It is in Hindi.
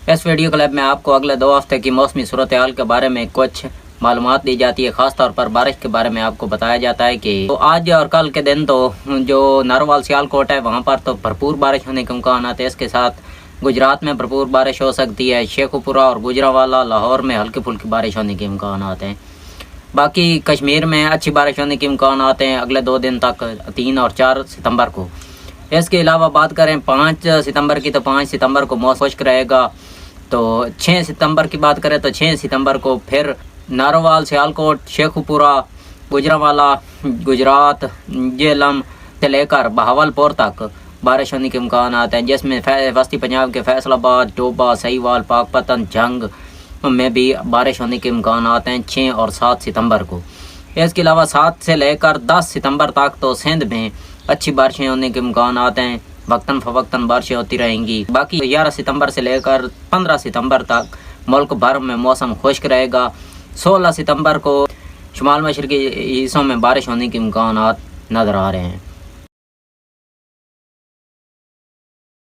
इस वीडियो क्लिप में आपको अगले 2 हफ्ते की मौसमी सूरत हाल के बारे में कुछ मालूमात दी जाती है। ख़ास तौर पर बारिश के बारे में आपको बताया जाता है कि तो आज और कल के दिन तो जो नारोवाल सियालकोट है वहाँ पर तो भरपूर बारिश होने के इम्कान है। इसके साथ गुजरात में भरपूर बारिश हो सकती है। शेखुपुरा और गुजरावाला लाहौर में हल्की फुल्की बारिश होने के इम्कान हैं। बाकी कश्मीर में अच्छी बारिश होने के इम्कान हैं अगले 2 दिन तक, 3 और 4 सितंबर को। इसके अलावा बात करें 5 सितंबर की, तो 5 सितंबर को मौसम खुश्क रहेगा। तो 6 सितंबर की बात करें तो 6 सितंबर को फिर नारोवाल सियालकोट शेखुपुरा गुजरावाला गुजरात जेलम से लेकर बहावलपुर तक बारिश होने के इम्कान हैं, जिसमें वस्ती पंजाब के फैसलाबाद, डोबा, सहीवाल, पाकपतन, जंग में भी बारिश होने के इम्कान हैं 6 और 7 सितंबर को। इसके अलावा 7 से लेकर 10 सितंबर तक तो सिंध में अच्छी बारिशें होने के इम्कान हैं, वक्तन फवक्तन बारिशें होती रहेंगी। बाकी 11 सितंबर से लेकर 15 सितंबर तक मुल्क भर में मौसम खुश्क रहेगा। 16 सितंबर को शुमाल मशरक़ी हिस्सों में बारिश होने के इम्कान नज़र आ रहे हैं।